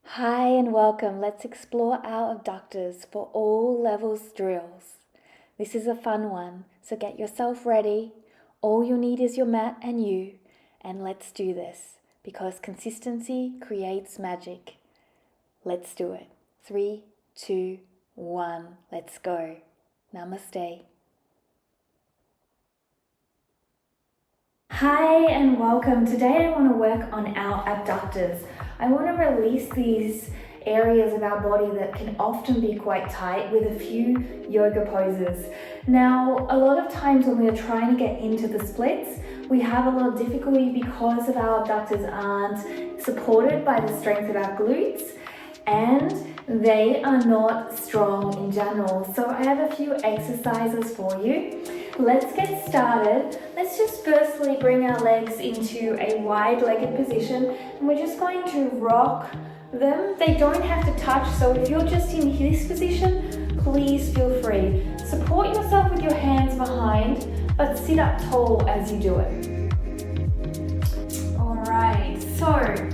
Hi and welcome. Let's explore our abductors for all levels drills. This is a fun one, so get yourself ready. All you'll need is your mat and you, and let's do this because consistency creates magic. Let's do it. 3, 2, 1, let's go. Namaste. Hi and welcome. Today I want to work on our abductors. I want to release these areas of our body that can often be quite tight with a few yoga poses. Now, a lot of times when we are trying to get into the splits, we have a lot of difficulty because of our abductors aren't supported by the strength of our glutes and they are not strong in general. So I have a few exercises for you. Let's get started. Let's just firstly bring our legs into a wide-legged position and we're just going to rock them. They don't have to touch, so if you're just in this position, please feel free. Support yourself with your hands behind, but sit up tall as you do it. Alright, so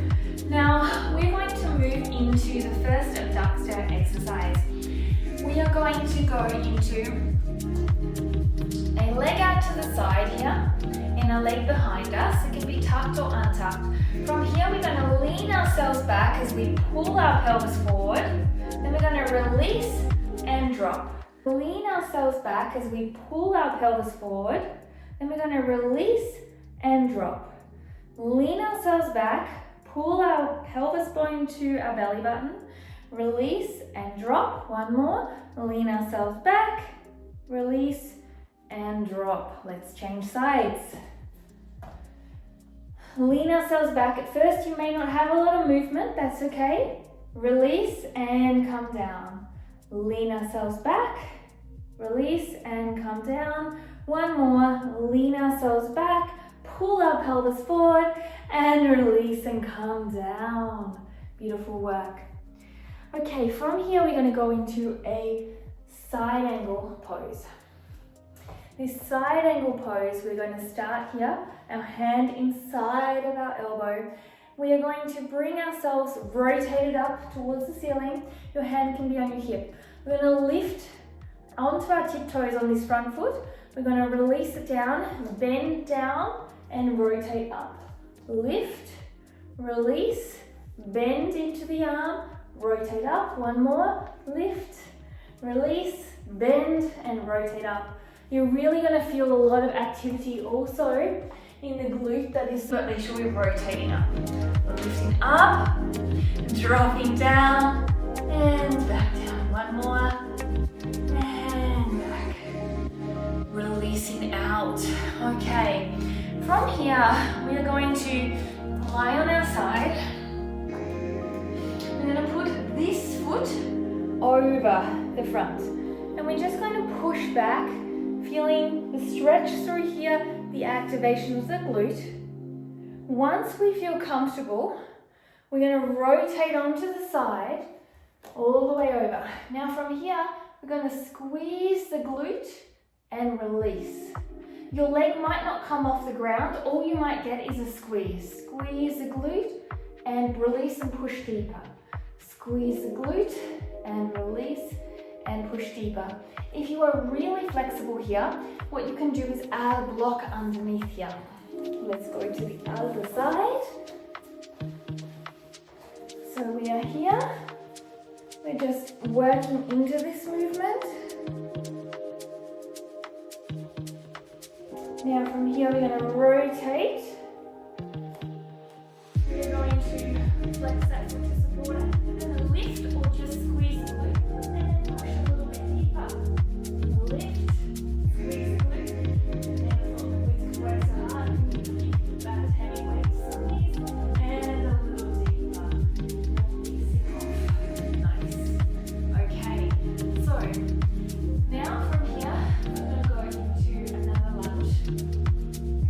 now we're going to move into the first abductor exercise. We are going to go into a leg out to the side here and a leg behind us. It can be tucked or untucked. From here we're going to lean ourselves back as we pull our pelvis forward. Then we're going to release and drop. Lean ourselves back as we pull our pelvis forward. Then we're going to release and drop. Lean ourselves back, pull our pelvis bone to our belly button, release and drop. One more. Lean ourselves back, release and drop. Let's change sides. Lean ourselves back. At first you may not have a lot of movement, that's okay. Release and come down. Lean ourselves back, release and come down. One more. Lean ourselves back, pull our pelvis forward and release and come down. Beautiful work. Okay, from here we're going to go into a side angle pose. This side angle pose, we're going to start here, our hand inside of our elbow. We are going to bring ourselves rotated up towards the ceiling. Your hand can be on your hip. We're going to lift onto our tiptoes on this front foot. We're going to release it down, bend down and rotate up. Lift, release, bend into the arm, rotate up. One more, lift, release, bend and rotate up. You're really going to feel a lot of activity also in the glute that is, but make sure we're rotating up. We're lifting up, dropping down, and back down. One more, and back. Releasing out. Okay, from here, we are going to lie on our side. We're going to put this foot over the front. And we're just going to push back, feeling the stretch through here, the activation of the glute. Once we feel comfortable, we're going to rotate onto the side, all the way over. Now from here, we're going to squeeze the glute and release. Your leg might not come off the ground, all you might get is a squeeze. Squeeze the glute and release and push deeper. Squeeze the glute and release and push deeper. If you are really flexible here, what you can do is add a block underneath here. Let's go to the other side. So we are here. We're just working into this movement. Now from here we're going to rotate. We're going to flex that foot to support it. We're going to lift or just squeeze the glute and push a little bit deeper. Lift, squeeze the glute, and the glutes can work so hard. You need to keep that heavy weight. Squeeze and a little deeper. Release it off. Nice. Okay, so now from here we're going to go into another lunge.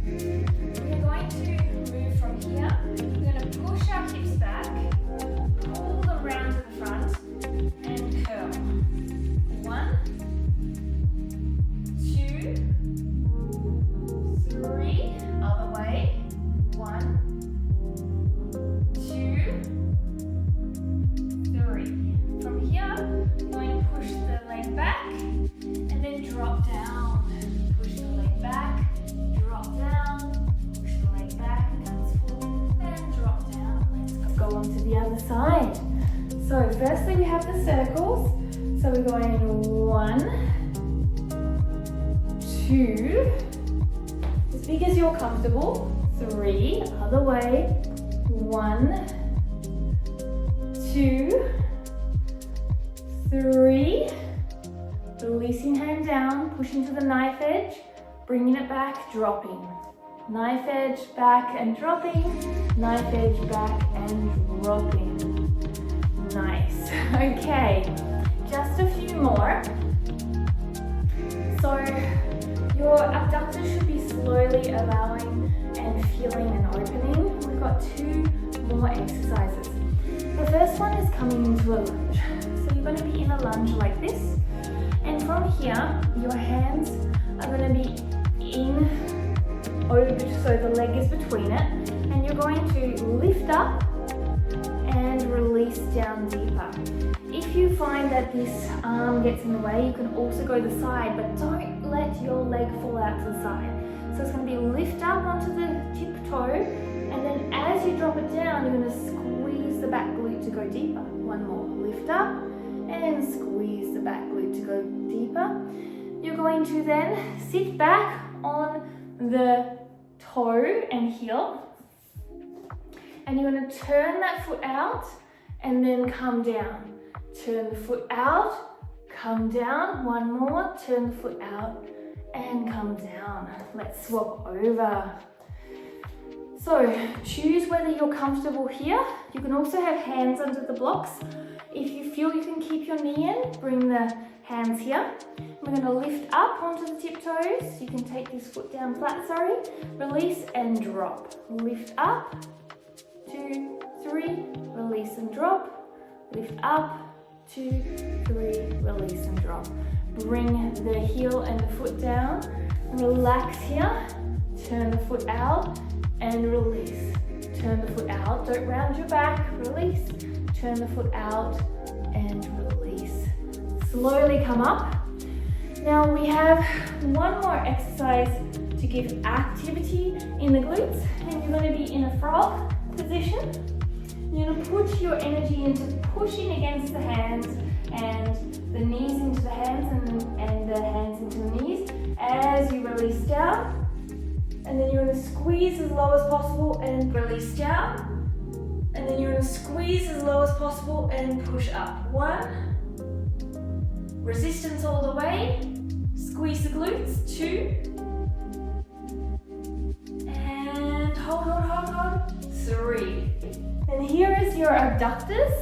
We're going to move from here. We're going to push our hips back, pull them round to the front, and the other side. So firstly we have the circles. So we're going 1, 2, as big as you're comfortable. 3, other way. 1, 2, 3. Releasing hand down, pushing to the knife edge, bringing it back, dropping. Knife edge, back and dropping. Knife edge, back and dropping. Nice. Okay, just a few more. So your abductor should be slowly allowing and feeling and opening. We've got 2 more exercises. The first one is coming into a lunge. So you're going to be in a lunge like this. And from here, your hands are going to be in over, so the leg is between it. And you're going to lift up and release down deeper. If you find that this arm gets in the way, you can also go the side, but don't let your leg fall out to the side. So it's going to be lift up onto the tip toe, and then as you drop it down, you're going to squeeze the back glute to go deeper. One more, lift up and squeeze the back glute to go deeper. You're going to then sit back on the toe and heel, and you're going to turn that foot out and then come down. Turn the foot out, come down. One more, turn the foot out and come down. Let's swap over. So choose whether you're comfortable here. You can also have hands under the blocks. If you feel you can keep your knee in, bring the hands here. We're going to lift up onto the tiptoes. You can take this foot down flat, release and drop. Lift up, 2, 3, release and drop. Lift up, 2, 3, release and drop. Bring the heel and the foot down. Relax here. Turn the foot out and release. Turn the foot out. Don't round your back. Release. Turn the foot out and release. Slowly come up. Now we have one more exercise to give activity in the glutes, and you're going to be in a frog position. You're going to put your energy into pushing against the hands and the knees into the hands and the hands into the knees as you release down. And then you're going to squeeze as low as possible and release down. And then you're going to squeeze as low as possible and push up. 1. Resistance all the way. Squeeze the glutes. 2. And hold. 3. And here is your abductors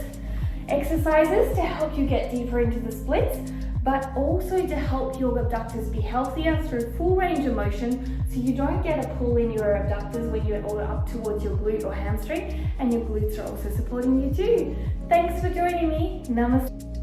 exercises to help you get deeper into the splits, but also to help your abductors be healthier through full range of motion, so you don't get a pull in your abductors when you're up towards your glute or hamstring, and your glutes are also supporting you too. Thanks for joining me. Namaste.